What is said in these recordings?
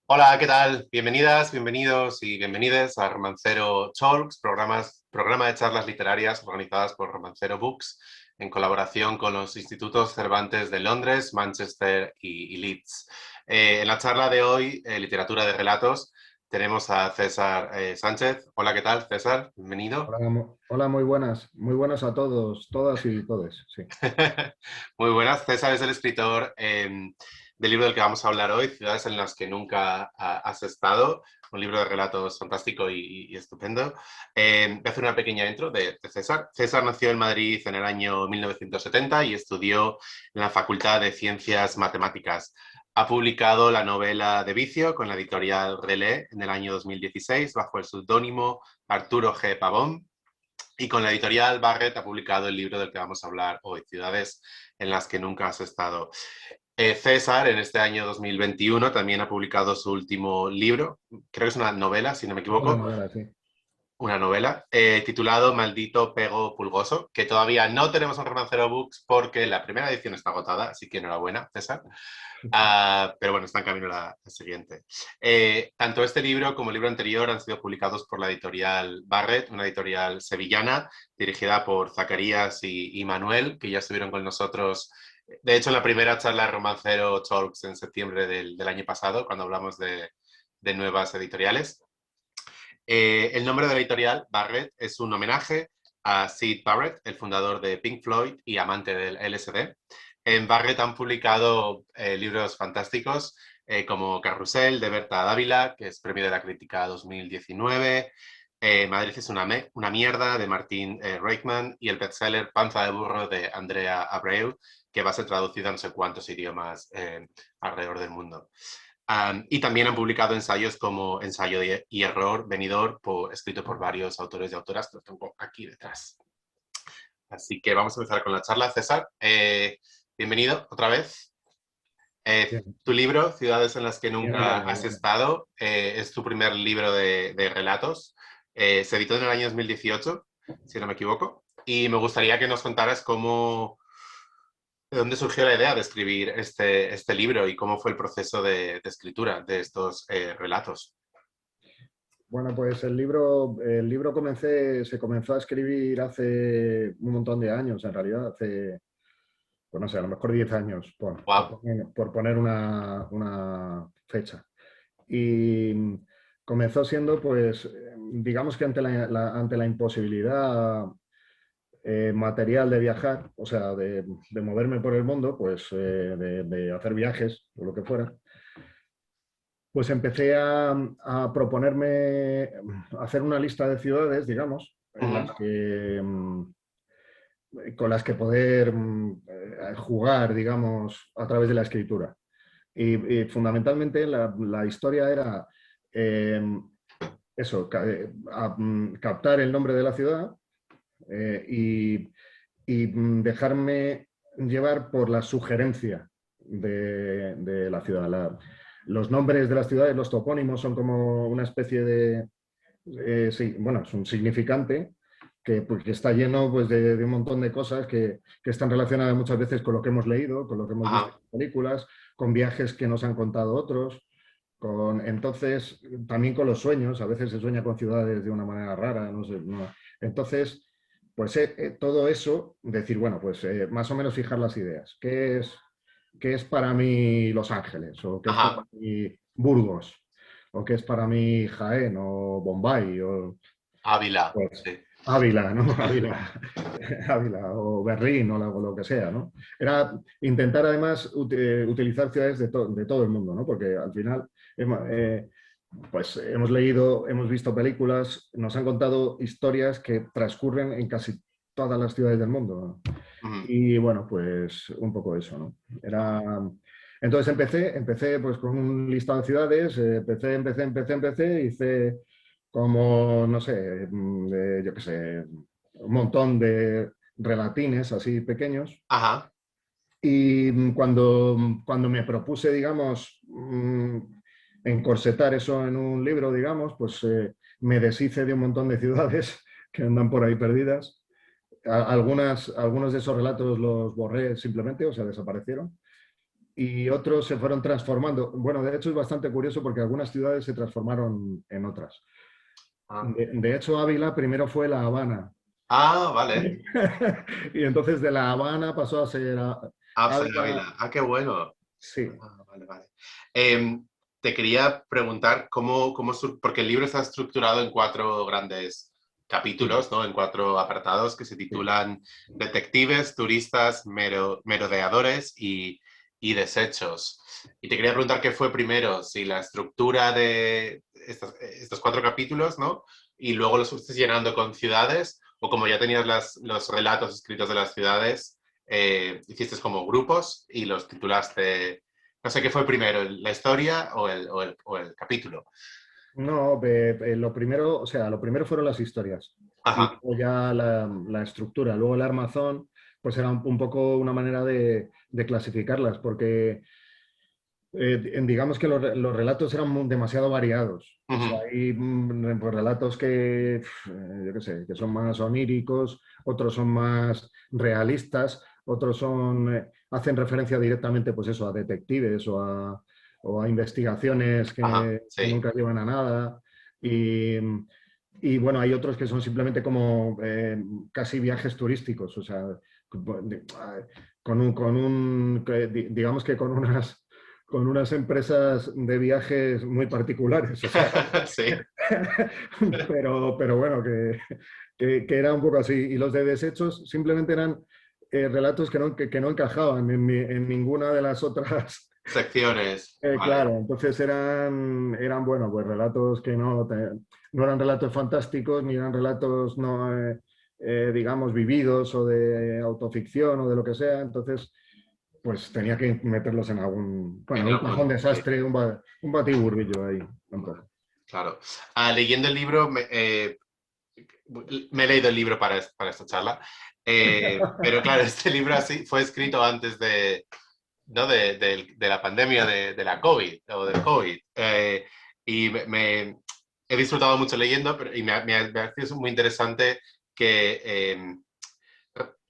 Hola, ¿qué tal? Bienvenidas, bienvenidos y bienvenides a Romancero Talks, programa de charlas literarias organizadas por Romancero Books en colaboración con los institutos Cervantes de Londres, Manchester y Leeds. En la charla de hoy, Literatura de Relatos, tenemos a César Sánchez. Hola, ¿qué tal, César? Bienvenido. Hola, hola, muy buenas a todos, todas y todes, sí. Muy buenas. César es el escritor del libro del que vamos a hablar hoy, Ciudades en las que nunca has estado, un libro de relatos fantástico y estupendo. Voy a hacer una pequeña intro de César. César nació en Madrid en el año 1970 y estudió en la Facultad de Ciencias Matemáticas. Ha publicado la novela De vicio con la editorial Relé en el año 2016 bajo el seudónimo Arturo G. Pavón. Y con la editorial Barrett ha publicado el libro del que vamos a hablar hoy, Ciudades en las que nunca has estado. César, en este año 2021, también ha publicado su último libro, creo que es una novela, si no me Es una equivoco, novela, sí. una novela, titulado Maldito Pego Pulgoso, que todavía no tenemos en Romancero Books porque la primera edición está agotada, así que enhorabuena, César. Pero bueno, está en camino la siguiente. Tanto este libro como el libro anterior han sido publicados por la editorial Barrett, una editorial sevillana, dirigida por Zacarías y Manuel, que ya estuvieron con nosotros. De hecho, en la primera charla de Romancero Talks en septiembre del año pasado, cuando hablamos de nuevas editoriales. El nombre de la editorial, Barrett, es un homenaje a Syd Barrett, el fundador de Pink Floyd y amante del LSD. En Barrett han publicado libros fantásticos como Carrusel, de Berta Dávila, que es premio de la crítica 2019, Madrid es una mierda, de Martín Reichman, y el bestseller Panza de burro, de Andrea Abreu, que va a ser traducido a no sé cuántos idiomas alrededor del mundo. Y también han publicado ensayos como Ensayo y Error, venidor, escrito por varios autores y autoras, que los tengo aquí detrás. Así que vamos a empezar con la charla. César, bienvenido otra vez. Bien, Tu libro, Ciudades en las que bien nunca hallado, has bien. estado, es tu primer libro de relatos. Se editó en el año 2018, si no me equivoco. Y me gustaría que nos contaras de dónde surgió la idea de escribir este libro y cómo fue el proceso de escritura de estos relatos. Bueno, pues el libro se comenzó a escribir hace un montón de años, en realidad, pues no sé, a lo mejor 10 años, Wow. por poner una fecha. Y comenzó siendo, pues, digamos que ante la imposibilidad material de viajar, o sea, de moverme por el mundo, pues de hacer viajes o lo que fuera, pues empecé a proponerme hacer una lista de ciudades, digamos, Uh en las -huh. que, con las que poder jugar, digamos, a través de la escritura. Y fundamentalmente la historia era eh, eso, captar el nombre de la ciudad y dejarme llevar por la sugerencia de la ciudad. Los nombres de las ciudades, los topónimos, son como una especie de, sí, bueno, es un significante pues, que está lleno pues, de un montón de cosas que están relacionadas muchas veces con lo que hemos leído, con lo que hemos visto Ajá. en películas, con viajes que nos han contado otros. Entonces, también con los sueños, a veces se sueña con ciudades de una manera rara, no sé. Entonces, pues todo eso, decir, bueno, pues más o menos fijar las ideas. ¿Qué es para mí Los Ángeles? ¿O qué es para Ajá. mí Burgos? ¿O qué es para mí Jaén o Bombay? Ávila. Pues Sí. Ávila, ¿no? Ávila, Ávila o Berlín o lo que sea, ¿no? Era intentar además utilizar ciudades de todo el mundo, ¿no? Porque al final pues hemos leído, hemos visto películas, nos han contado historias que transcurren en casi todas las ciudades del mundo, ¿no? Uh -huh. Y bueno, pues un poco eso, ¿no? Entonces empecé pues con un listado de ciudades, empecé, hice como, no sé, yo qué sé, un montón de relatines así pequeños. Ajá. Y cuando me propuse, digamos, encorsetar eso en un libro, digamos, pues me deshice de un montón de ciudades que andan por ahí perdidas. Algunos de esos relatos los borré simplemente, o sea, desaparecieron. y otros se fueron transformando. Bueno, de hecho es bastante curioso porque algunas ciudades se transformaron en otras. Ah, De hecho, Ávila primero fue La Habana. ah, vale. Y entonces de La Habana pasó a ser Absa de Ávila. Ávila. Ah, qué bueno. Sí. Ah, vale, vale. Te quería preguntar porque el libro está estructurado en cuatro grandes Mm, capítulos, ¿no? En cuatro apartados que se sí. titulan Detectives, Turistas, Merodeadores y Desechos. Y te quería preguntar qué fue primero, si la estructura de estos cuatro capítulos, ¿no? Y luego los fuiste llenando con ciudades, o como ya tenías los relatos escritos de las ciudades, hiciste como grupos y los titulaste, no sé qué fue primero, la historia o el capítulo. No, lo primero, o sea, lo primero fueron las historias y Ajá, luego ya la estructura. Luego el armazón, pues era un poco una manera de clasificarlas, porque digamos que los relatos eran demasiado variados. O sea, ujú, hay pues, relatos que, yo qué sé, que son más oníricos, otros son más realistas, otros hacen referencia directamente, pues eso, a detectives o a investigaciones ajá, que sí. nunca llevan a nada. Y, y, bueno, hay otros que son simplemente como casi viajes turísticos, o sea, digamos que con unas empresas de viajes muy particulares, o sea, Sí. pero bueno, que era un poco así. Y los de desechos simplemente eran relatos que no encajaban en ninguna de las otras. Secciones, vale. Claro, entonces eran, bueno, pues relatos que no eran relatos fantásticos, ni eran relatos, no, digamos, vividos o de autoficción o de lo que sea. Entonces, pues tenía que meterlos en bueno, En un cajón algún, sí, desastre, un batiburrillo ahí, un vale, poco. claro. Leyendo el libro, me he leído el libro para esta charla, pero claro, este libro así fue escrito antes ¿no? de la pandemia de la COVID o del COVID. Y he disfrutado mucho leyendo y me ha parecido muy interesante que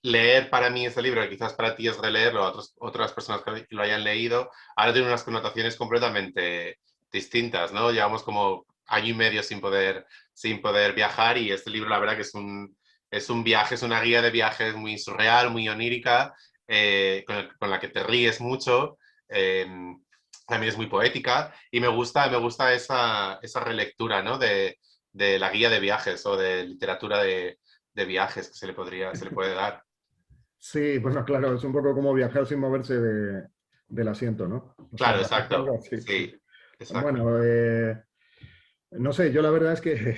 leer para mí este libro, que quizás para ti es releerlo, a otras personas que lo hayan leído, ahora tiene unas connotaciones completamente distintas, ¿no? Llevamos como año y medio sin poder viajar y este libro la verdad que es un viaje, es una guía de viajes muy surreal, muy onírica, con la que te ríes mucho. eh, También es muy poética y me gusta esa relectura, ¿no? de la guía de viajes o de literatura de viajes que se le puede dar. Sí, bueno, claro, es un poco como viajar sin moverse del asiento, ¿no? O sea, Claro, exacto. algo así, sí. Sí, exacto. Bueno, no sé, yo la verdad es que,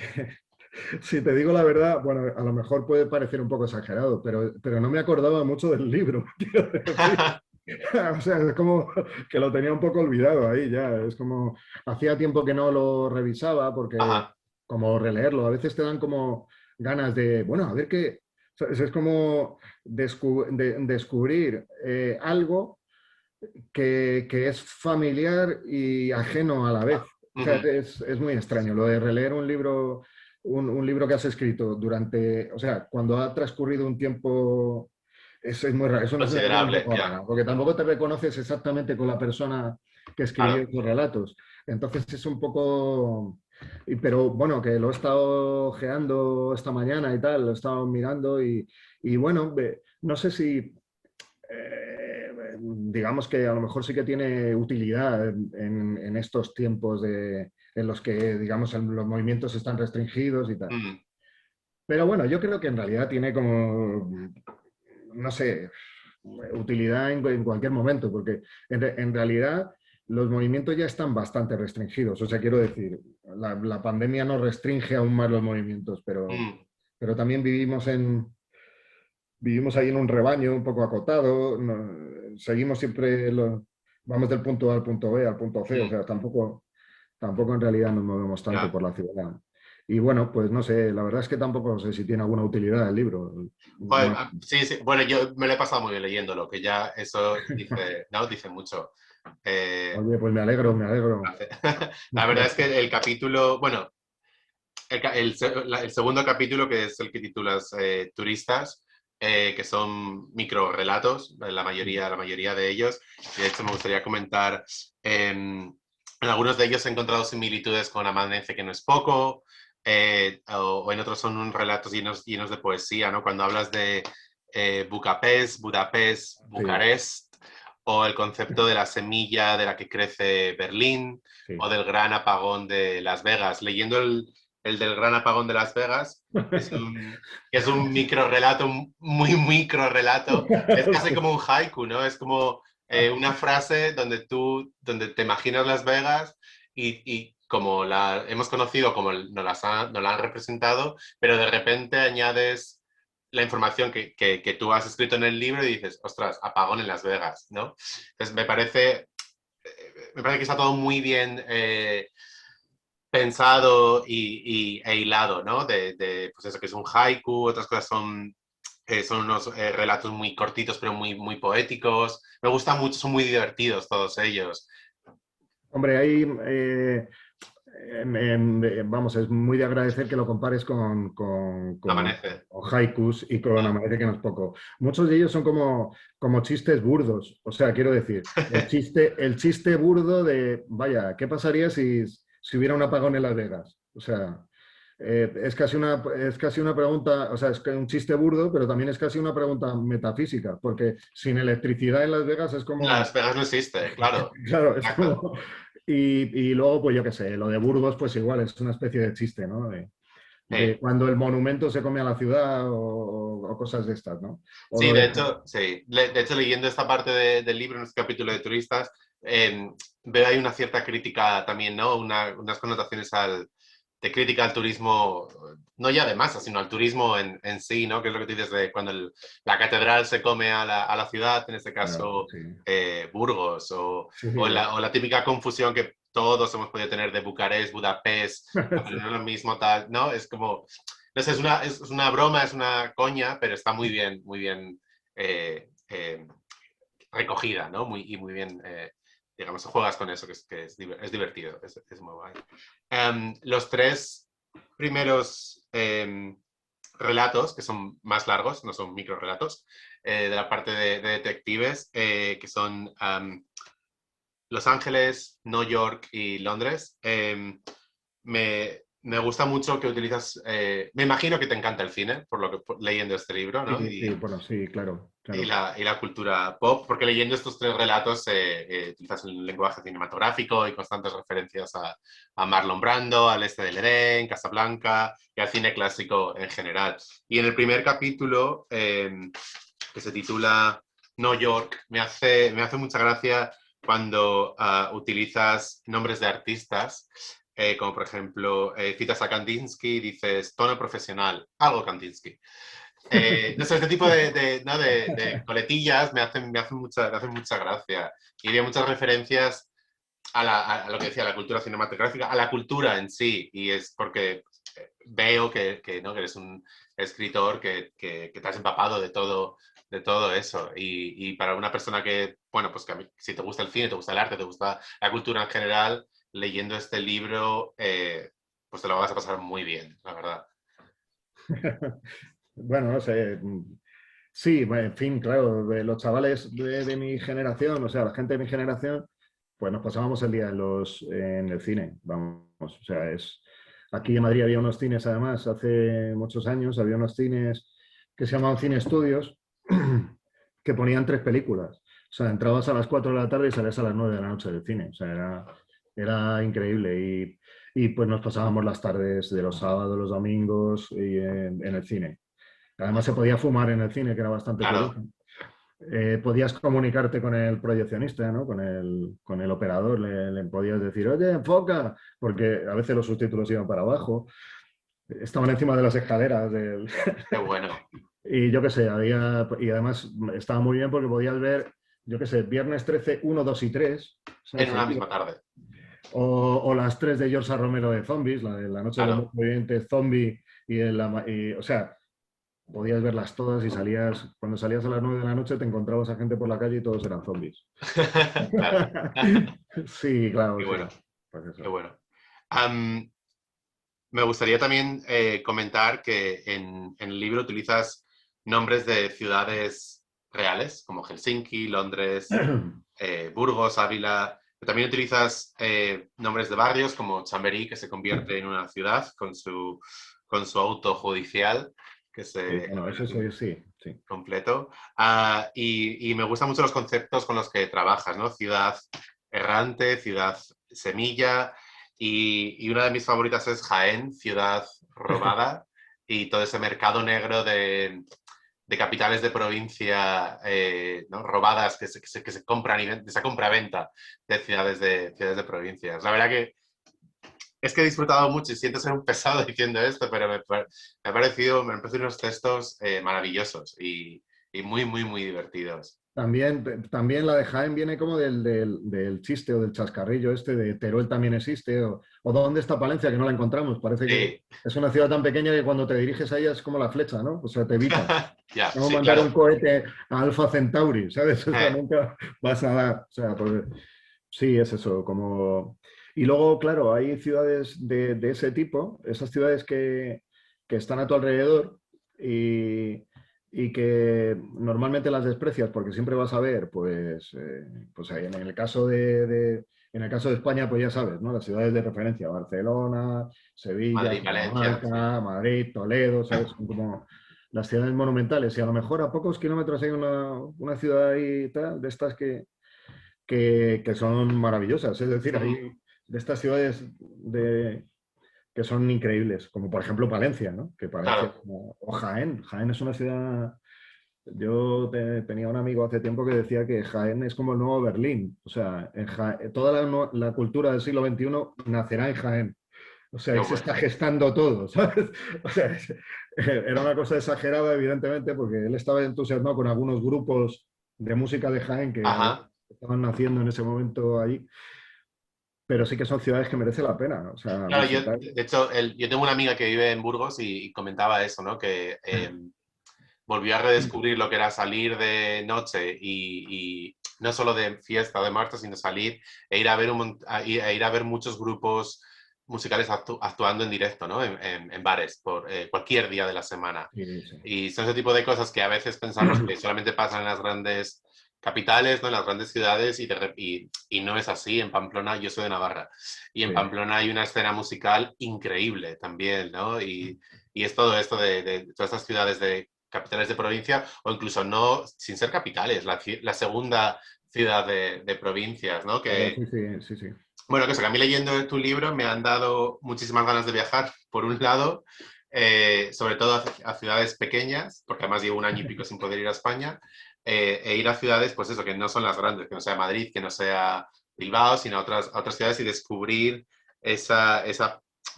si te digo la verdad, bueno, a lo mejor puede parecer un poco exagerado, pero no me acordaba mucho del libro, quiero decir. O sea, es como que lo tenía un poco olvidado ahí ya. Es como, hacía tiempo que no lo revisaba porque Ajá. como releerlo, a veces te dan como ganas de, bueno, a ver qué. Es como descubrir algo que es familiar y ajeno a la vez. O sea, Ujú. es muy extraño lo de releer un libro, un libro que has escrito durante, o sea, cuando ha transcurrido un tiempo, es muy raro, es una sensación un Considerable, poco ya. rara, porque tampoco te reconoces exactamente con la persona que escribió Claro. esos relatos. Entonces es un poco... Pero bueno, que lo he estado ojeando esta mañana y tal, lo he estado mirando y bueno, no sé si digamos que a lo mejor sí que tiene utilidad en estos tiempos en los que, digamos, los movimientos están restringidos y tal. Mm, Pero bueno, yo creo que en realidad tiene como, no sé, utilidad en cualquier momento, porque en realidad los movimientos ya están bastante restringidos. O sea, quiero decir, la pandemia no restringe aún más los movimientos, mm, pero también vivimos ahí en un rebaño un poco acotado, seguimos siempre, vamos del punto A al punto B, al punto C, o mm, sea, tampoco en realidad nos movemos tanto ya. por la ciudad. Y bueno, pues no sé, la verdad es que tampoco sé si tiene alguna utilidad el libro. Joder, No- sí, sí. Bueno, yo me lo he pasado muy bien leyéndolo, que ya eso dice, ¿no? Dice mucho. Eh, Oye, pues me alegro, me alegro. la verdad es que el capítulo, bueno, el segundo capítulo, que es el que titulas Turistas, que son microrelatos, la mayoría de ellos. Y de hecho me gustaría comentar, en algunos de ellos he encontrado similitudes con Amanece, que no es poco, o en otros son relatos llenos de poesía, ¿no? Cuando hablas de Budapest, Sí, Bucarest, o el concepto de la semilla de la que crece Berlín, o sí. del gran apagón de Las Vegas. Leyendo el del gran apagón de Las Vegas, es un micro relato, un muy micro relato. Es casi como un haiku, ¿no? Es como una frase donde te imaginas Las Vegas y como la hemos conocido, como nos la han representado, pero de repente añades la información que tú has escrito en el libro y dices, ostras, apagón en Las Vegas, ¿no? Entonces me parece que está todo muy bien pensado e hilado, ¿no? Pues eso, que es un haiku, otras cosas son unos relatos muy cortitos pero muy poéticos. Me gustan mucho, son muy divertidos todos ellos. Hombre, ahí, vamos, es muy de agradecer que lo compares Amanece. con haikus y con Ah. Amanece que no es poco. Muchos de ellos son como chistes burdos. O sea, quiero decir, el chiste burdo de, vaya, ¿qué pasaría si hubiera un apagón en Las Vegas? O sea, es casi una pregunta, o sea, es que un chiste burdo, pero también es casi una pregunta metafísica, porque sin electricidad en Las Vegas es como, Las Vegas no existe, claro. claro, es Exacto. como... Y luego, pues yo qué sé, lo de Burgos, pues igual es una especie de chiste, ¿no? De Sí. cuando el monumento se come a la ciudad o cosas de estas, ¿no? O Sí, lo de de... hecho, sí. De hecho, leyendo esta parte del libro, en este capítulo de turistas, veo ahí una cierta crítica también, ¿no? Unas connotaciones de crítica al turismo, no ya de masa, sino al turismo en sí, ¿no? Que es lo que tú dices de cuando la catedral se come a la ciudad, en este Claro, caso sí. Burgos, Sí, o la típica confusión que todos hemos podido tener de Bucarest, Budapest, pero no es lo mismo tal, ¿no? Es como, no sé, es una broma, es una coña, pero está muy bien eh, eh, recogida, ¿no? Y muy bien, digamos, juegas con eso, es divertido, es muy guay. Los tres primeros relatos, que son más largos, no son micro relatos, de la parte de detectives, que son Los Ángeles, Nueva York y Londres. Me gusta mucho que utilizas, me imagino que te encanta el cine, por lo que leyendo este libro, ¿no? sí, sí, bueno, sí, claro, claro. Y la cultura pop, porque leyendo estos tres relatos utilizas el lenguaje cinematográfico y constantes referencias a Marlon Brando, al Este del Edén, Casablanca y al cine clásico en general. Y en el primer capítulo, que se titula No York, me hace mucha gracia cuando utilizas nombres de artistas, como por ejemplo, citas a Kandinsky, dices tono profesional, algo Kandinsky. No sé, este tipo ¿no? de coletillas me hacen mucha gracia. Y había muchas referencias a lo que decía, a la cultura cinematográfica, a la cultura en sí. Y es porque veo ¿no? que eres un escritor que te has empapado de todo eso. Y para una persona que, bueno, pues que si te gusta el cine, te gusta el arte, te gusta la cultura en general, leyendo este libro, pues te lo vas a pasar muy bien, la verdad. Bueno, no sé. Sí, bueno, en fin, claro, de los chavales de mi generación, o sea, la gente de mi generación, pues nos pasábamos el día en el cine, vamos, o sea, aquí en Madrid había unos cines, además, hace muchos años, había unos cines que se llamaban Cine Estudios, que ponían tres películas, o sea, entrabas a las 4 de la tarde y salías a las 9 de la noche del cine, o sea, era increíble y pues nos pasábamos las tardes de los sábados, los domingos y en el cine. Además se podía fumar en el cine, que era bastante Claro. curioso. Podías comunicarte con el proyeccionista, ¿no? Con el operador, le podías decir, oye, enfoca, porque a veces los subtítulos iban para abajo, estaban encima de las escaleras. Qué bueno. Y yo qué sé, y además estaba muy bien porque podías ver, yo qué sé, Viernes 13, 1, 2 y 3, En ¿sabes? una misma tarde. O las 3 de George A. Romero de Zombies, la de La Noche de los Claro. Muertos Vivientes, Zombie, o sea, podías verlas todas y cuando salías a las 9 de la noche te encontrabas a gente por la calle y todos eran zombies. Claro. Sí, claro, Qué sí. bueno, Pues qué eso. bueno. Me gustaría también comentar que en el libro utilizas nombres de ciudades reales, como Helsinki, Londres, Burgos, Ávila. También utilizas nombres de barrios como Chamberí, que se convierte en una ciudad con su auto judicial, que Sí, se bueno, eso sí, sí, sí. completo. Y me gustan mucho los conceptos con los que trabajas, ¿no? Ciudad errante, ciudad semilla, y una de mis favoritas es Jaén, ciudad robada, y todo ese mercado negro de capitales de provincia, ¿no? Robadas que se compran y esa compra-venta de ciudades de provincias. La verdad que es que he disfrutado mucho y siento ser un pesado diciendo esto, pero me me han parecido unos textos maravillosos y muy, muy, muy divertidos. También la de Jaén viene como del chiste o del chascarrillo este de Teruel también existe, o ¿dónde está Palencia? Que no la encontramos. Parece que Sí, es una ciudad tan pequeña que cuando te diriges a ella es como la flecha, ¿no? O sea, te evita. ya, Vamos a sí, mandar un claro. cohete a Alpha Centauri, ¿sabes? O sea, Eh, nunca vas a dar. O sea, pues, sí, es eso, como... Y luego, claro, hay ciudades de ese tipo, esas ciudades que están a tu alrededor y que normalmente las desprecias porque siempre vas a ver, pues en el caso en el caso de España, pues ya sabes, ¿no? Las ciudades de referencia, Barcelona, Sevilla, Madrid, Valencia, sí. Salamanca, Madrid, Toledo, ¿sabes? Son como las ciudades monumentales y a lo mejor a pocos kilómetros hay una ciudad ahí y tal, de estas que son maravillosas. Es decir, Ujú. hay de estas ciudades que son increíbles, como por ejemplo Palencia, ¿no? Que Palencia, Claro, o Jaén. Jaén es una ciudad... Tenía un amigo hace tiempo que decía que Jaén es como el nuevo Berlín. O sea, toda la cultura del siglo XXI nacerá en Jaén. O sea, qué ahí se está bueno. gestando todo, ¿sabes? O sea, era una cosa exagerada, evidentemente, porque él estaba entusiasmado con algunos grupos de música de Jaén que Ajá. estaban naciendo en ese momento allí, pero sí que son ciudades que merece la pena, o sea, Claro, yo, visitar. de hecho, yo tengo una amiga que vive en Burgos y comentaba eso, ¿no? Que volvió a redescubrir lo que era salir de noche y no solo de fiesta o de marcha, sino salir e ir a ver, ir a ver muchos grupos musicales actuando en directo, ¿no? En bares, por cualquier día de la semana. Sí, sí. Y son ese tipo de cosas que a veces pensamos que solamente pasan en las grandes capitales, ¿no? En las grandes ciudades y no es así. En Pamplona, yo soy de Navarra, y en Sí. Pamplona hay una escena musical increíble también, ¿no? Y es todo esto de todas estas ciudades de capitales de provincia o incluso no, sin ser capitales, la segunda ciudad de provincias, ¿no? Claro, Que, sí, sí, sí, sí. bueno, que eso, que a mí leyendo tu libro me han dado muchísimas ganas de viajar, por un lado, sobre todo a ciudades pequeñas, porque además llevo un año y pico sin poder ir a España, e ir a ciudades, pues eso, que no son las grandes, que no sea Madrid, que no sea Bilbao, sino a otras ciudades y descubrir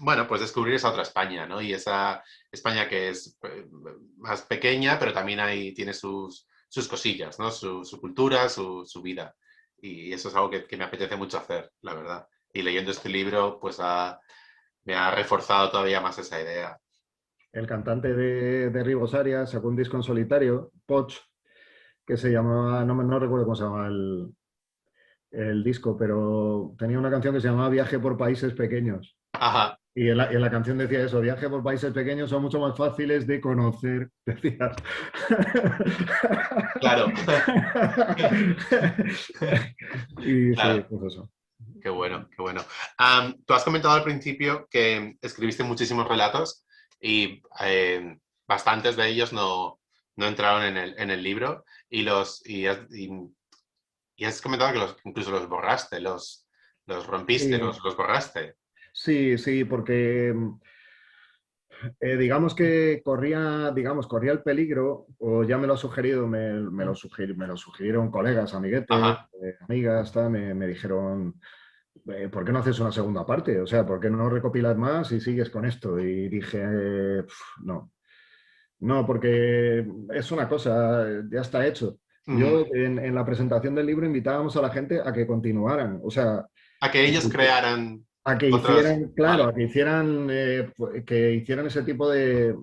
bueno, pues descubrir esa otra España, ¿no? Y esa España que es más pequeña, pero también tiene sus cosillas, ¿no? Su cultura, su vida. Y eso es algo que me apetece mucho hacer, la verdad. Y leyendo este libro, pues me ha reforzado todavía más esa idea. El cantante de Ribos Arias sacó un disco en solitario, Poch, que se llamaba, no recuerdo cómo se llama el disco, pero tenía una canción que se llamaba Viaje por Países Pequeños. Ajá, Y en la canción decía eso, viaje por países pequeños son mucho más fáciles de conocer, decías. claro. Y sí, Claro, pues eso. qué bueno, qué bueno. Tú has comentado al principio que escribiste muchísimos relatos y bastantes de ellos no entraron en el libro y has comentado que incluso los borraste, los rompiste, Sí, los borraste. sí, sí, porque digamos que corría el peligro, o ya me lo ha sugerido, me lo sugirieron colegas, amiguetes, Ajá, amigas, tal, me dijeron, ¿por qué no haces una segunda parte? O sea, ¿por qué no recopilas más y sigues con esto? Y dije, no, no, porque es una cosa, ya está hecho. ujú. Yo en la presentación del libro invitábamos a la gente a que continuaran, o sea, A que ellos crearan a que otras. hicieran, claro, Vale. a que hicieran ese tipo de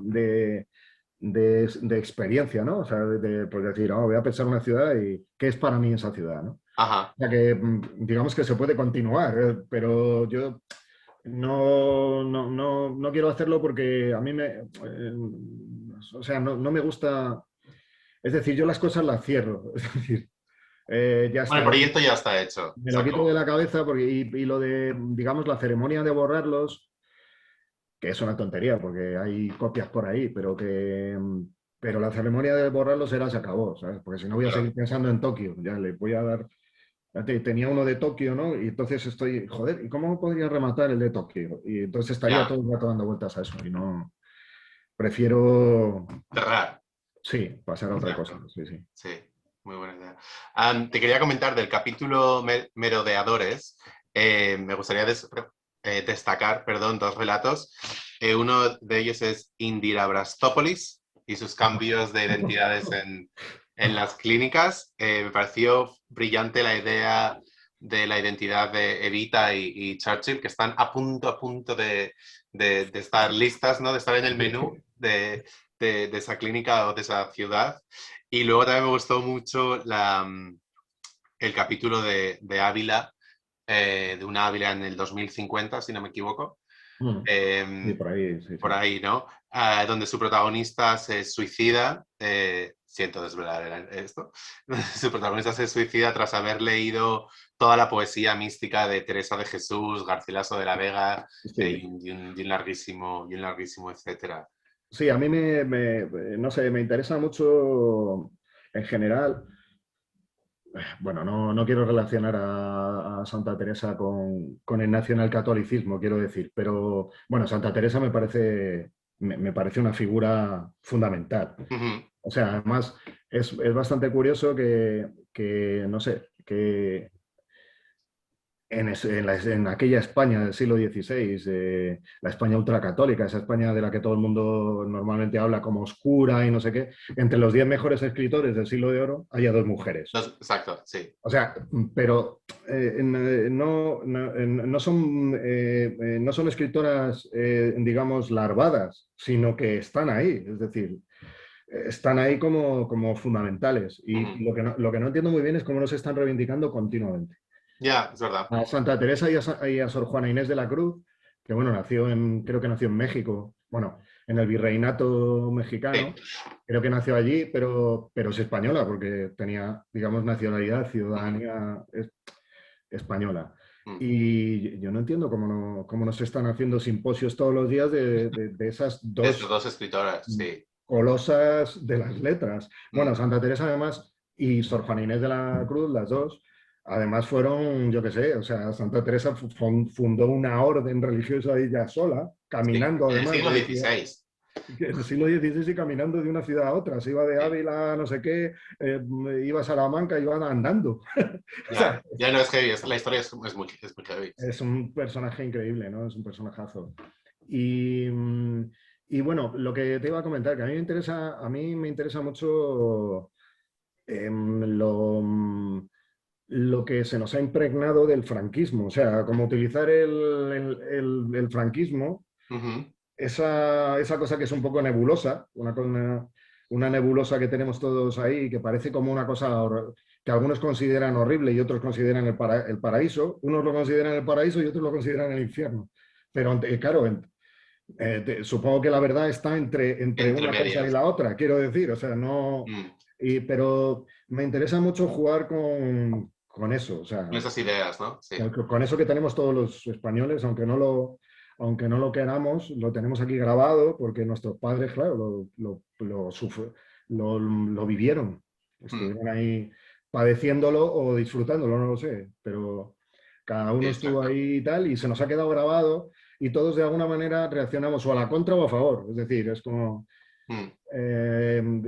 experiencia, ¿no? O sea, pues decir, voy a pensar una ciudad y qué es para mí esa ciudad, ¿no? Ajá. O sea, que digamos que se puede continuar, pero yo no quiero hacerlo porque a mí o sea, no me gusta Es decir, yo las cosas las cierro. Es decir, ya Bueno, está, el proyecto ya está hecho, me se lo quito de acabó. la cabeza porque, y lo de, digamos, la ceremonia de borrarlos, que es una tontería porque hay copias por ahí, pero la ceremonia de borrarlos era, se acabó, ¿sabes? Porque si no voy a Claro. seguir pensando en Tokio, ya le voy a dar. Tenía uno de Tokio, ¿no? Y entonces estoy, joder, ¿y cómo podría rematar el de Tokio? Y entonces estaría Ya, todo el rato dando vueltas a eso y no, prefiero, cerrar. sí, pasar a otra cosa, Exacto. sí, sí. Sí, muy buena idea. Te quería comentar del capítulo Merodeadores. Me gustaría destacar, perdón, dos relatos. Uno de ellos es Indira Brastopoulos y sus cambios de identidades en las clínicas. Me pareció brillante la idea de la identidad de Evita y Churchill, que están a punto de estar listas, ¿no? De estar en el menú de esa clínica o de esa ciudad. Y luego también me gustó mucho el capítulo de Ávila, de una Ávila en el 2050, si no me equivoco. Mm, sí, Eh, por ahí, sí, por sí. ahí, ¿no? Donde su protagonista se suicida. Siento desvelar esto. Su protagonista se suicida tras haber leído toda la poesía mística de Teresa de Jesús, Garcilaso de la Vega Sí, y un larguísimo etcétera. sí, a mí no sé, me interesa mucho en general. Bueno, no quiero relacionar a Santa Teresa con el nacionalcatolicismo, quiero decir, pero bueno, Santa Teresa me parece una figura fundamental. Ujú. O sea, además es bastante curioso no sé, que en aquella España del siglo XVI, la España ultracatólica, esa España de la que todo el mundo normalmente habla como oscura y no sé qué, entre los 10 mejores escritores del siglo de oro haya dos mujeres. Exacto, sí. O sea, pero no son escritoras, digamos, larvadas, sino que están ahí, es decir, están ahí como fundamentales. Y Ujú. lo que no entiendo muy bien es cómo no se están reivindicando continuamente. Ya, es verdad. A Santa Teresa y a Sor Juana Inés de la Cruz, que bueno, creo que nació en México, bueno, en el virreinato Sí. mexicano, creo que nació allí, pero es española porque tenía, digamos, nacionalidad, Ujú. ciudadanía española. Mm. Y yo no entiendo cómo no se están haciendo simposios todos los días de esas De estas dos dos escritoras, sí. colosas de las letras. Bueno, Mm. Santa Teresa además y Sor Juana Inés de la Cruz, las dos, además fueron, yo qué sé, o sea, Santa Teresa fundó una orden religiosa ella sola, Sí. caminando En el además siglo de ciudad, XVI. en el siglo XVI y caminando de una ciudad a otra, se iba de Sí. Ávila, no sé qué, iba a Salamanca, iba andando. O sea, Ya, ya no es heavy, la historia es muy heavy. Sí. es un personaje increíble, ¿no? Es un personajazo. Y, y bueno, lo que te iba a comentar, que a mí me interesa mucho lo que se nos ha impregnado del franquismo, o sea, cómo utilizar el franquismo, Ujú. esa cosa que es un poco nebulosa, una nebulosa que tenemos todos ahí, que parece como una cosa que algunos consideran horrible y otros consideran el paraíso, unos lo consideran el paraíso y otros lo consideran el infierno. Pero claro, supongo que la verdad está entre Entre una cosa y medias. la otra, quiero decir, o sea, no. Mm. Pero me interesa mucho jugar con eso, o sea, Con esas ideas, ¿no? Sí. con eso que tenemos todos los españoles, aunque no lo queramos, lo tenemos aquí grabado porque nuestros padres, claro, lo vivieron, Mm. estuvieron ahí padeciéndolo o disfrutándolo, no lo sé, pero cada Sí, uno estuvo exacto. ahí y tal, y se nos ha quedado grabado y todos de alguna manera reaccionamos o a la contra o a favor, es decir, es como. Mm.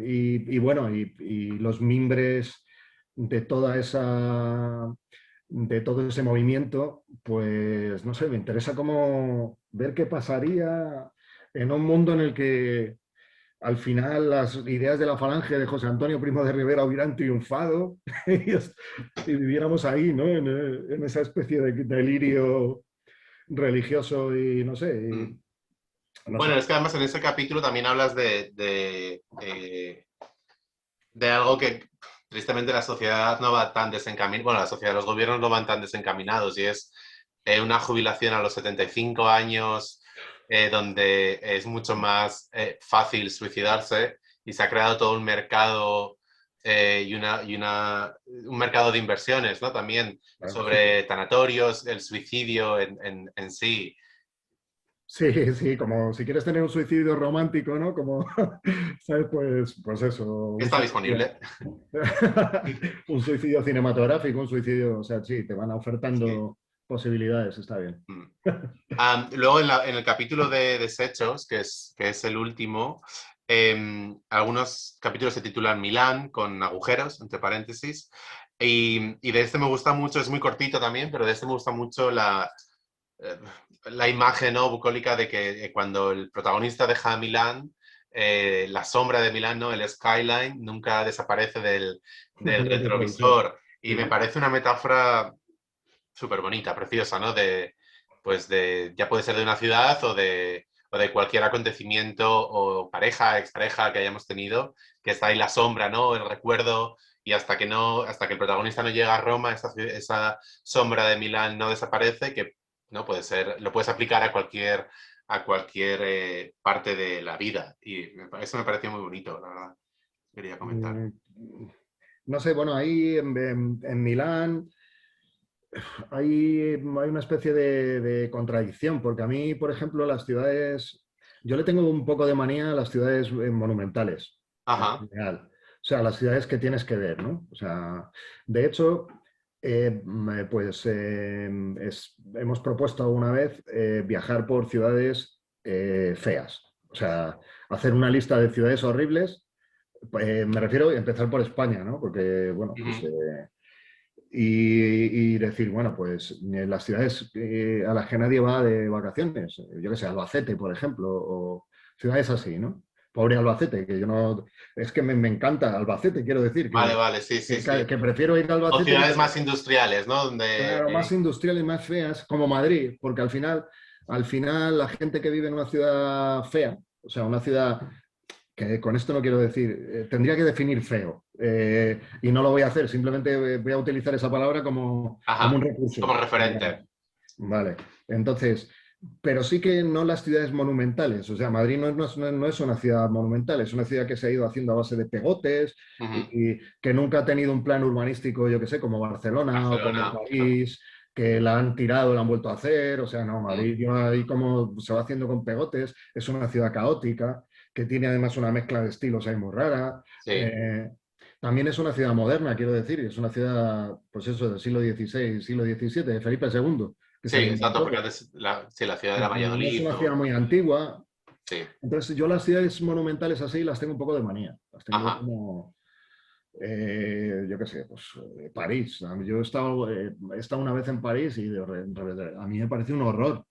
Y bueno, y los mimbres de de todo ese movimiento, pues no sé, me interesa como ver qué pasaría en un mundo en el que al final las ideas de la falange de José Antonio Primo de Rivera hubieran triunfado y viviéramos ahí, ¿no? En esa especie de delirio religioso y no sé, Mm. no Bueno, sé. es que además en ese capítulo también hablas de algo que tristemente la sociedad no va tan desencaminada, bueno, la sociedad, los gobiernos no van tan desencaminados y es una jubilación a los 75 años donde es mucho más fácil suicidarse y se ha creado todo un mercado un mercado de inversiones, ¿no? También Claro, sí. sobre tanatorios, el suicidio en sí. Sí, sí, como si quieres tener un suicidio romántico, ¿no? Como, ¿sabes? Pues eso, Está disponible. un suicidio cinematográfico, un suicidio, o sea, sí, te van Sí. ofertando posibilidades, está bien. Mm. Luego en el capítulo de desechos, que es el último, algunos capítulos se titulan Milán, con agujeros, entre paréntesis, y de este me gusta mucho, es muy cortito también, pero de este me gusta mucho eh, la imagen, ¿no?, bucólica de que cuando el protagonista deja Milán, la sombra de Milán, ¿no?, el skyline, nunca desaparece del El retrovisor. retrovisor. Y me Sí. parece una metáfora súper bonita, preciosa, ¿no? Ya puede ser de una ciudad o de cualquier acontecimiento o pareja, expareja que hayamos tenido, que está ahí la sombra, ¿no? El recuerdo, y hasta que el protagonista no llega a Roma, esa sombra de Milán no desaparece, que no puede ser, lo puedes aplicar a cualquier parte de la vida. Y eso me pareció muy bonito, la verdad. Quería comentar. Mm, No sé, bueno, ahí en Milán hay una especie de contradicción, porque a mí, por ejemplo, las ciudades, yo le tengo un poco de manía a las ciudades monumentales, en Ajá, general. O sea, las ciudades que tienes que ver, ¿no? O sea, de hecho, hemos propuesto alguna vez viajar por ciudades feas. O sea, hacer una lista de ciudades horribles. Me refiero a empezar por España, ¿no? Porque, bueno, pues ujú, y decir, bueno, pues las ciudades a las que nadie va de vacaciones, yo qué sé, Albacete, por ejemplo, o ciudades así, ¿no? Pobre Albacete, que yo no... Es que me encanta Albacete, quiero decir, vale, vale, sí, sí, sí. que prefiero ir a O Albacete, ciudades más industriales, ¿no? Donde... claro, más industriales, más feas, como Madrid, porque al final la gente que vive en una ciudad fea, o sea, una ciudad que con esto no quiero decir, tendría que definir feo, y no lo voy a hacer, simplemente voy a utilizar esa palabra como un Ajá, como recurso. referente. Vale, entonces, pero sí que no las ciudades monumentales, o sea, Madrid no es una ciudad monumental, es una ciudad que se ha ido haciendo a base de pegotes Ujú. y que nunca ha tenido un plan urbanístico, yo que sé, como Barcelona o como Barcelona. París, que la han tirado, la han vuelto a hacer, o sea, no, Mm, Madrid yo ahí como se va haciendo con pegotes, es una ciudad caótica, que tiene además una mezcla de estilos ahí muy rara. sí, eh, También es una ciudad moderna, quiero decir, es una ciudad, pues eso, del siglo XVI, siglo XVII, de Felipe II, que sí, se la exacto, porque inventó. antes sí, la ciudad era No es Valladolid una ciudad o... muy antigua. Sí, Entonces, yo las ciudades monumentales así las tengo un poco de manía. Las tengo ajá. como, yo qué sé, pues París. Yo he estado una vez en París y a mí me parece un horror.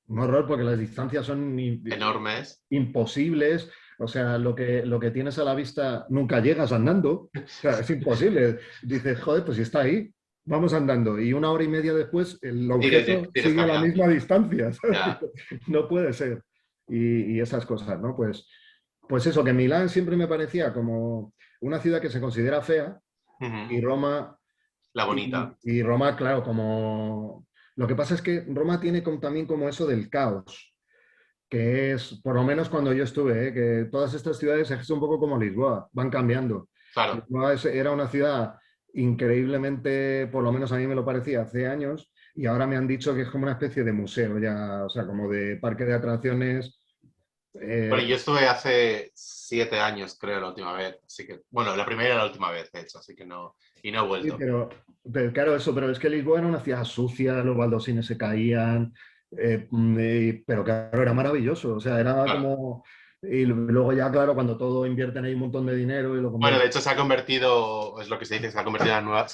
Un horror porque las distancias son Enormes. imposibles. O sea, lo que tienes a la vista nunca llegas andando. O sea, es imposible. Dices, joder, pues si está ahí, vamos andando. Y una hora y media después, el objeto Sigues sigue a la caminando. misma distancia. ¿Sabes? Ya. No puede ser. Y esas cosas, ¿no? Pues eso, que Milán siempre me parecía como una ciudad que se considera fea Ujú. y Roma, La bonita. y Roma, claro, como... Lo que pasa es que Roma tiene también como eso del caos, que es, por lo menos cuando yo estuve, que todas estas ciudades es un poco como Lisboa, van cambiando. Claro. Lisboa era una ciudad increíblemente, por lo menos a mí me lo parecía hace años, y ahora me han dicho que es como una especie de museo ya, o sea, como de parque de atracciones. Bueno, eh, yo estuve hace 7 años, creo, la última vez. Así que, bueno, la primera y la última vez, de hecho, así que no. Y no he sí, vuelto. pero claro, eso, pero es que Lisboa era una ciudad sucia, los baldosines se caían, pero claro, era maravilloso, o sea, era Claro. como... Y luego ya, claro, cuando todo invierten ahí un montón de dinero y lo Bueno, de convierten. hecho se ha convertido, es lo que se dice, se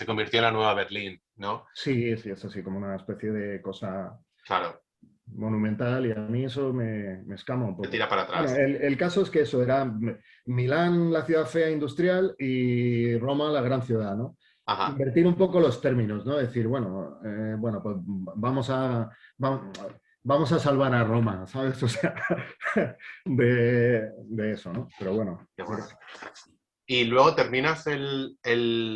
convirtió en la nueva Berlín, ¿no? Sí, sí, es así como una especie de cosa Claro, monumental y a mí eso me escama un se poco. tira para Bueno, atrás. el caso es que eso era Milán, la ciudad fea industrial, y Roma, la gran ciudad, ¿no? Ajá. Invertir un poco los términos, ¿no? Decir, bueno, pues va- vamos a salvar a Roma, ¿sabes? O sea, de eso, ¿no? Pero bueno, Qué yo qué bueno. sé. Y luego terminas el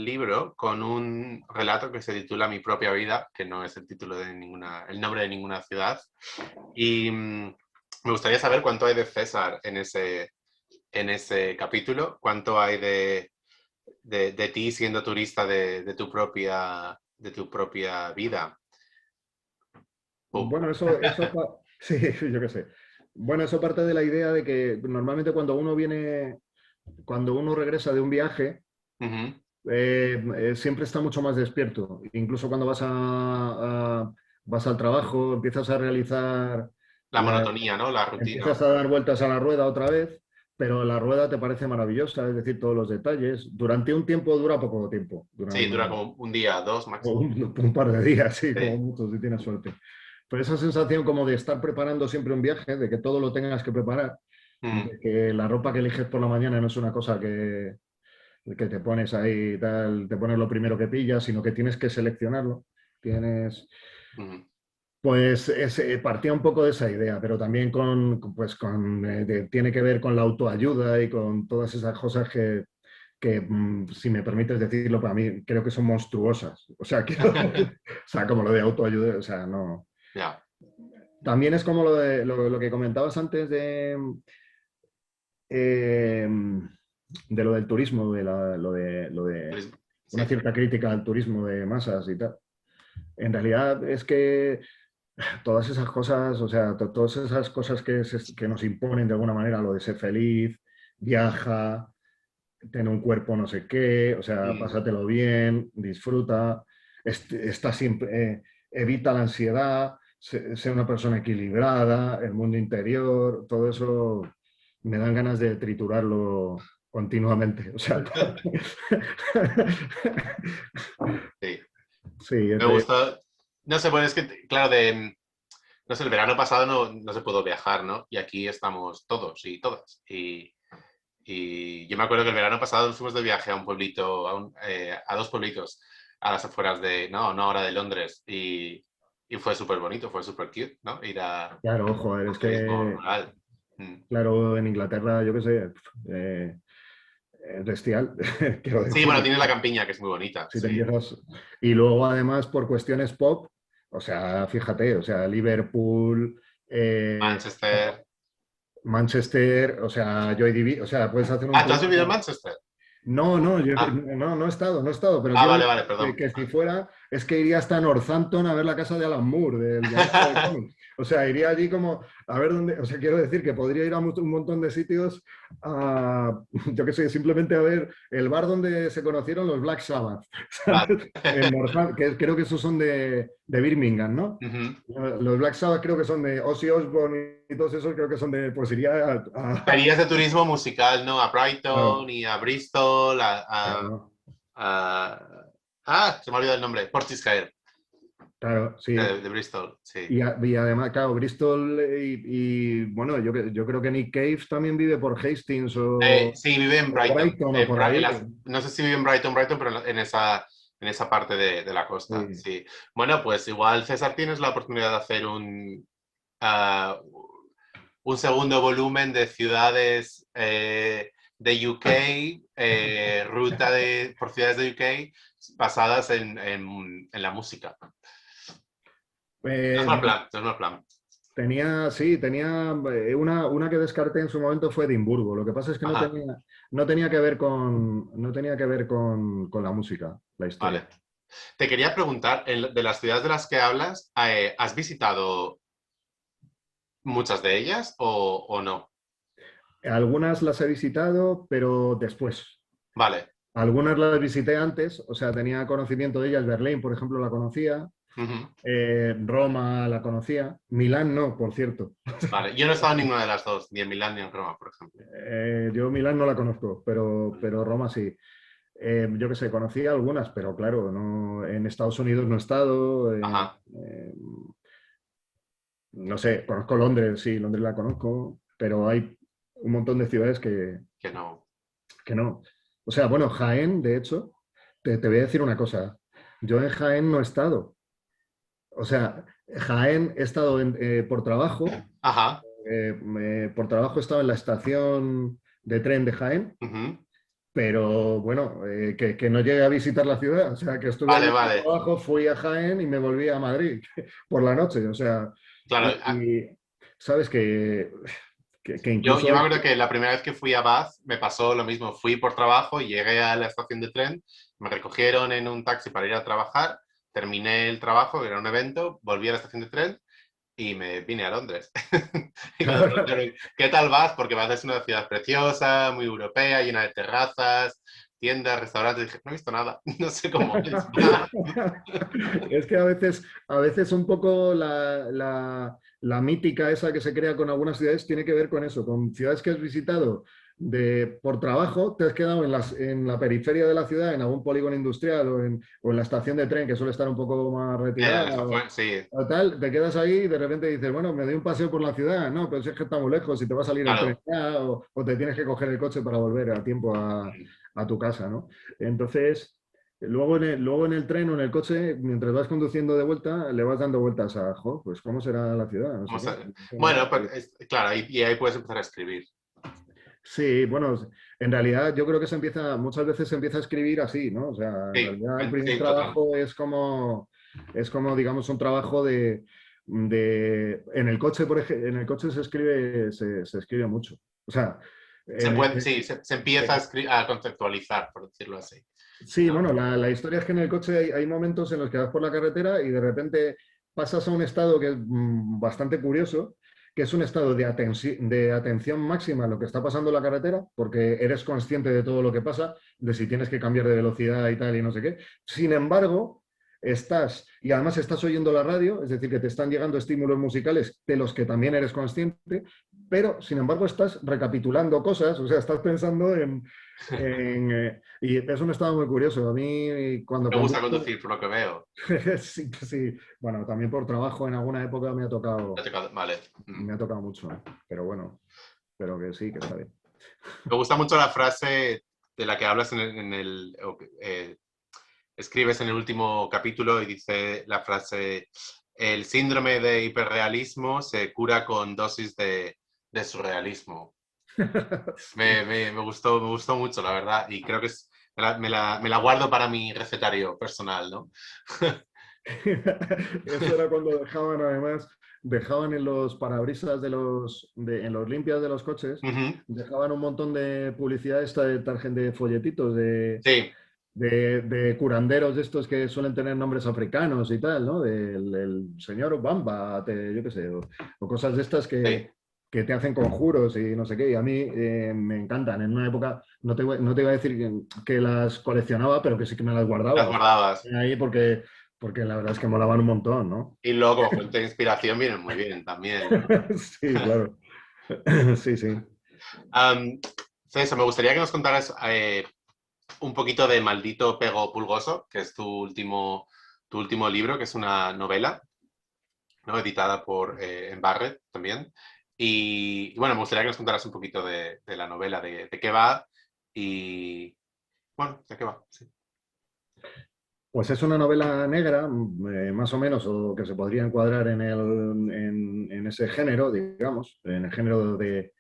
libro con un relato que se titula Mi propia vida, que no es el título de el nombre de ninguna ciudad. Y me gustaría saber cuánto hay de César en ese capítulo, cuánto hay de ti siendo turista de tu propia vida. Bueno, sí, yo qué sé. Bueno, eso parte de la idea de que normalmente cuando uno regresa de un viaje, Ujú. siempre está mucho más despierto. Incluso cuando vas al trabajo, empiezas a realizar, La monotonía, ¿no? La rutina. empiezas a dar vueltas a la rueda otra vez, pero la rueda te parece maravillosa, es decir, todos los detalles. Durante un tiempo dura poco tiempo, Sí, dura como un día, dos o máximo. un par de días, sí, como Sí. mucho, si tienes suerte. Pero esa sensación como de estar preparando siempre un viaje, de que todo lo tengas que preparar, Mm, de que la ropa que eliges por la mañana no es una cosa que te pones ahí y tal, te pones lo primero que pillas, sino que tienes que seleccionarlo. Tienes, mm, pues partía un poco de esa idea, pero también tiene que ver con la autoayuda y con todas esas cosas que, si me permites decirlo, para mí creo que son monstruosas. O sea, o sea, como lo de autoayuda, o sea, no. ya. También es como lo que comentabas antes eh, de lo del turismo, lo de una Sí. cierta crítica al turismo de masas y tal. En realidad es que todas esas cosas, o sea, todas esas cosas que nos imponen de alguna manera, lo de ser feliz, viaja, tener un cuerpo no sé qué, o sea, Mm, pásatelo bien, disfruta, está siempre, evita la ansiedad, ser una persona equilibrada, el mundo interior, todo eso me dan ganas de triturarlo continuamente. O sea, sí. sí, Me gusta. No sé, bueno, es que, claro, no sé, el verano pasado no se pudo viajar, ¿no? Y aquí estamos todos y todas. Y yo me acuerdo que el verano pasado nos fuimos de viaje a un pueblito, a dos pueblitos a las afueras de, no, una hora de Londres. Y fue súper bonito, fue súper cute, ¿no? Ir a claro, joder, un es turismo que, rural. Mm. claro, en Inglaterra, yo qué sé, es bestial, quiero Sí, bueno, decir. tiene la campiña, que es muy bonita, Si te sí. empiezas. Y luego, además, por cuestiones pop, o sea, fíjate, o sea, Liverpool, eh, Manchester. Manchester, o sea, o sea, puedes hacer un Ah, ¿tú has tour. vivido en Manchester? No, no, Ah, no he estado, no he estado, pero quiero vale, decir vale, perdón. que si fuera, es que iría hasta Northampton a ver la casa de Alan Moore, del guionista de cómics. O sea, iría allí como a ver dónde, o sea, quiero decir que podría ir a un montón de sitios, yo qué sé, simplemente a ver el bar donde se conocieron los Black Sabbath, Vale. ¿sabes? En Northampton, que creo que esos son de Birmingham, ¿no? Ujú. Los Black Sabbath creo que son de Ozzy Osbourne y todos esos creo que son de, pues iría Harías de turismo musical, ¿no? A Brighton claro, y a Bristol, claro, a- se me ha olvidado el nombre, Portiscadero, claro, sí. de Bristol, sí. Y además, claro, Bristol bueno, yo creo que Nick Cave también vive por Hastings Sí, vive en o Brighton. Brighton o por ahí. No sé si vive en Brighton, pero en esa parte de la costa, Sí. sí. Bueno, pues igual, César, tienes la oportunidad de hacer ah, un segundo volumen de ciudades de UK, por ciudades de UK basadas en la música. No es Eh, mal plan, no es mal plan. tenía una que descarté en su momento fue Edimburgo. Lo que pasa es que Ajá, no tenía que ver con la música, la historia. vale. Te quería preguntar, de las ciudades de las que hablas, ¿has visitado muchas de ellas o no? Algunas las he visitado, pero después. Vale. Algunas las visité antes, o sea, tenía conocimiento de ellas. Berlín, por ejemplo, la conocía. Ujú. Roma la conocía. Milán no, por cierto. Vale, yo no he estado en ninguna de las dos, ni en Milán ni en Roma, por ejemplo. Yo Milán no la conozco, pero Roma sí. Yo qué sé, conocí algunas, pero claro, no, en Estados Unidos no he estado. Ajá, No sé, conozco Londres, sí, Londres la conozco, pero hay un montón de ciudades que no. que no. O sea, bueno, Jaén, de hecho, te voy a decir una cosa. Yo en Jaén no he estado. O sea, Jaén he estado por trabajo. Ajá, Por trabajo he estado en la estación de tren de Jaén, ujú. pero bueno, que no llegué a visitar la ciudad. O sea, que estuve Vale, allí por vale. trabajo, fui a Jaén y me volví a Madrid por la noche. O sea, Claro, y sabes que que Yo incluso... me acuerdo que la primera vez que fui a Bath me pasó lo mismo. Fui por trabajo y llegué a la estación de tren, me recogieron en un taxi para ir a trabajar, terminé el trabajo, era un evento, volví a la estación de tren y me vine a Londres. Y cuando me preguntaron, ¿qué tal Bath? Porque Bath es una ciudad preciosa, muy europea, llena de terrazas, tiendas, restaurantes. Dije, no he visto nada, no sé cómo es. Es que a veces un poco la mítica esa que se crea con algunas ciudades tiene que ver con eso, con ciudades que has visitado por trabajo, te has quedado en la periferia de la ciudad, en algún polígono industrial o en la estación de tren que suele estar un poco más retirada Eso fue, sí, o tal, te quedas ahí y de repente dices, bueno, me doy un paseo por la ciudad, no, pero si es que está muy lejos y te va a salir el tren claro. ya, o te tienes que coger el coche para volver a tiempo a tu casa, ¿no? Entonces... luego en el tren o en el coche, mientras vas conduciendo de vuelta, le vas dando vueltas a, jo, pues cómo será la ciudad, no sé Vamos qué. a ver. Bueno, pero claro, y ahí puedes empezar a escribir. Sí, bueno, en realidad yo creo que muchas veces se empieza a escribir así, ¿no? O sea, en Sí, realidad el primer sí, total. trabajo es como, digamos, un trabajo en el coche, por ejemplo, en el coche se escribe mucho. O sea, Se en- puede, en- sí, se empieza a conceptualizar, por decirlo así. sí, ¿No? bueno, la historia es que en el coche hay momentos en los que vas por la carretera y de repente pasas a un estado que es bastante curioso, que es un estado de atención máxima a lo que está pasando en la carretera, porque eres consciente de todo lo que pasa, de si tienes que cambiar de velocidad y tal y no sé qué. Sin embargo, y además estás oyendo la radio, es decir, que te están llegando estímulos musicales de los que también eres consciente, pero sin embargo estás recapitulando cosas, o sea, estás pensando y es un estado muy curioso. A mí, cuando Me gusta conduzco, conducir, por lo que veo. sí, sí, bueno, también por trabajo en alguna época Vale. me ha tocado mucho, pero bueno, pero que sí, que está bien. Me gusta mucho la frase de la que hablas escribes en el último capítulo y dice la frase, el síndrome de hiperrealismo se cura con dosis de surrealismo. Sí. Me gustó mucho, la verdad, y creo que me la guardo para mi recetario personal, ¿no? Eso era cuando dejaban en los parabrisas en los limpias de los coches, Ujú. dejaban un montón de publicidad esta de tarjeta de folletitos, Sí, de curanderos de estos que suelen tener nombres africanos y tal, ¿no? El señor Bamba, yo qué sé, o cosas de estas sí, que te hacen conjuros y no sé qué. Y a mí me encantan. En una época, no te iba a decir que las coleccionaba, pero que sí que me las las guardaba. O sea, guardabas. ahí porque la verdad es que molaban un montón, ¿no? Y luego como fuente de inspiración vienen muy bien también, ¿no? Sí, claro. Sí, sí. Am, César, me gustaría que nos contaras un poquito de Maldito Pego Pulgoso, que es tu último libro, que es una novela, ¿no? Editada por en Barrett también. Y bueno, me gustaría que nos contaras un poquito de la novela, de qué va y, bueno, de qué va. Sí. Pues es una novela negra, más o menos, o que se podría encuadrar en ese género, digamos, en el género de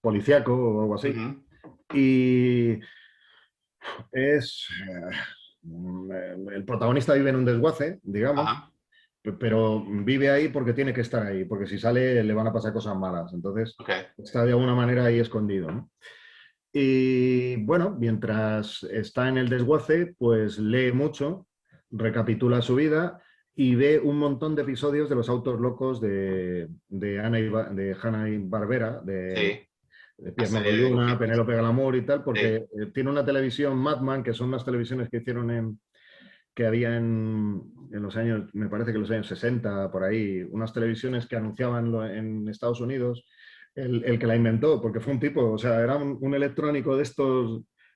policíaco o algo así. Ujú. Y el protagonista vive en un desguace, digamos, Ajá, pero vive ahí porque tiene que estar ahí, porque si sale le van a pasar cosas malas. Entonces ok. está de alguna manera ahí escondido, ¿no? Y bueno, mientras está en el desguace, pues lee mucho, recapitula su vida y ve un montón de episodios de los autos locos de Hanna y Barbera, Sí, de la Pierre serie de Luna, dibujitos. Penélope Glamour y tal, porque Sí, tiene una televisión Madman, que son unas televisiones que hicieron que había en los años, me parece que los años 60 por ahí, unas televisiones que anunciaban en Estados Unidos, el que la inventó, porque fue un tipo, o sea, era un electrónico de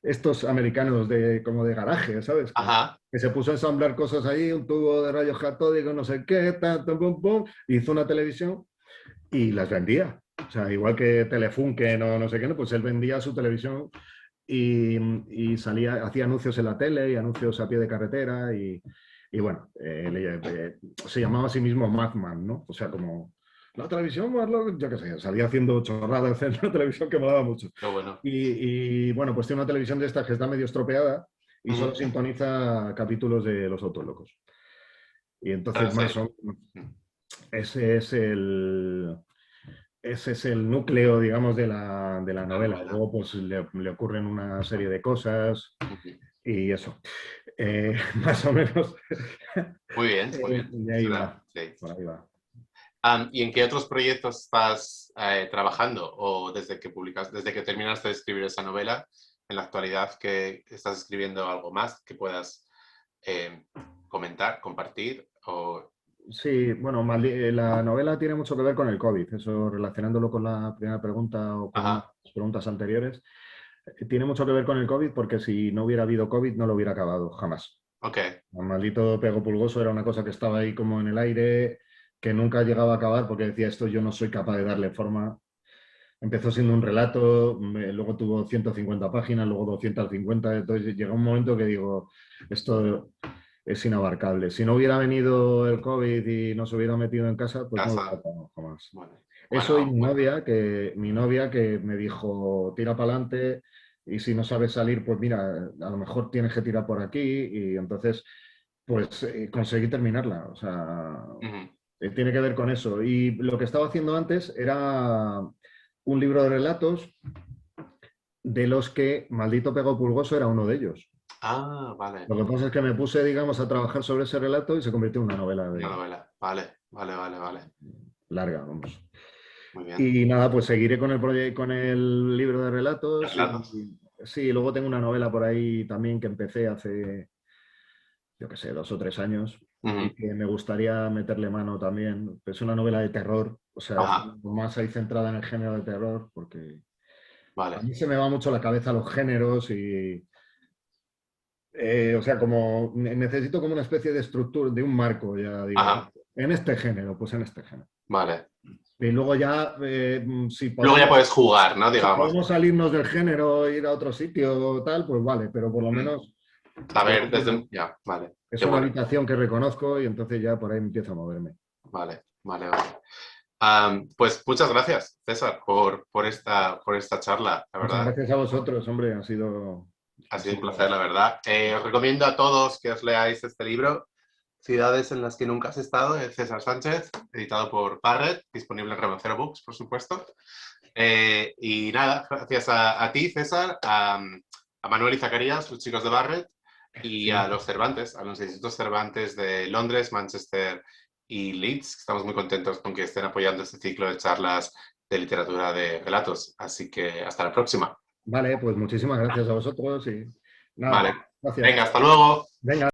estos americanos como de garaje, ¿sabes? ajá. Que se puso a ensamblar cosas ahí, un tubo de rayos catódicos, no sé qué, pum, pum, hizo una televisión y las vendía. O sea, igual que Telefunken o no sé qué, ¿no? Pues él vendía su televisión y, y hacía anuncios en la tele y anuncios a pie de carretera y bueno, se llamaba a sí mismo Madman, ¿no? O sea, como la televisión, yo qué sé, salía haciendo chorradas en la televisión que molaba mucho. Qué bueno. Bueno, pues tiene una televisión de estas que está medio estropeada y Ujú. solo sintoniza capítulos de Los Autos Locos. Y Para entonces la más serie. o menos ese es ese es el núcleo, digamos, de la La novela. novela. Luego, pues le ocurren una serie de cosas Ujú. y eso. Más o menos, Muy bien, muy bien. de ahí va, Sí. por ahí va. ¿Y en qué otros proyectos estás trabajando? ¿O desde que terminaste de escribir esa novela, en la actualidad que estás escribiendo algo más que puedas eh, comentar, compartir? O... Sí, bueno, la novela tiene mucho que ver con el COVID, eso relacionándolo con la primera pregunta o con unas Ajá, preguntas anteriores. Tiene mucho que ver con el COVID porque si no hubiera habido COVID no lo hubiera acabado, jamás. ok, El maldito pego pulgoso era una cosa que estaba ahí como en el aire, que nunca llegaba a acabar porque decía esto yo no soy capaz de darle forma. Empezó siendo un relato, luego tuvo 150 páginas, luego 250, entonces llegó un momento que digo, esto es inabarcable. Si no hubiera venido el COVID y no se hubiera metido en casa, pues no lo hubiera casa. acabado jamás. Bueno, Eso y bueno, bueno, mi novia que me dijo, tira para adelante y si no sabes salir, pues mira, a lo mejor tienes que tirar por aquí y entonces, pues conseguí terminarla. O sea, ujú. tiene que ver con eso. Y lo que estaba haciendo antes era un libro de relatos de los que Maldito Pego Pulgoso era uno de ellos. Ah, vale, Lo que pasa es que me puse, digamos, a trabajar sobre ese relato y se convirtió en una novela una novela. Vale, vale, vale, vale. larga, vamos. Muy bien. Y nada, pues seguiré con el con el libro de relatos Relatos. y sí, luego tengo una novela por ahí también que empecé hace, yo qué sé, 2 o 3 años y Ujú. que me gustaría meterle mano también. Es una novela de terror, o sea, está Ajá, más ahí centrada en el género de terror porque a vale. mí se me va mucho la cabeza los géneros y, o sea, como necesito como una especie de estructura, de un marco, ya digo, Ajá, en este género, pues en este género. vale. Y luego ya, Luego ya puedes jugar, ¿no? si Digamos. podemos salirnos del género, ir a otro sitio o tal, pues vale, pero por lo Mm. menos A ya ver, desde... Ya, vale. es Qué una bueno. habitación que reconozco y entonces ya por ahí empiezo a moverme. Vale, vale, vale. Pues muchas gracias, César, por esta charla, la Muchas verdad. gracias a vosotros, hombre, Ha ha sido un sido, placer, la verdad. Os recomiendo a todos que os leáis este libro, Ciudades en las que nunca has estado, de César Sánchez, editado por Barrett, disponible en Remancero Books, por supuesto. Y nada, gracias a ti, César, a Manuel y Zacarías, los chicos de Barrett, y a sí. los Cervantes, a los institutos Cervantes de Londres, Manchester y Leeds. Estamos muy contentos con que estén apoyando este ciclo de charlas de literatura de relatos. Así que hasta la próxima. Vale, pues muchísimas gracias a vosotros y Vale. nada, gracias. Venga, hasta luego. Venga.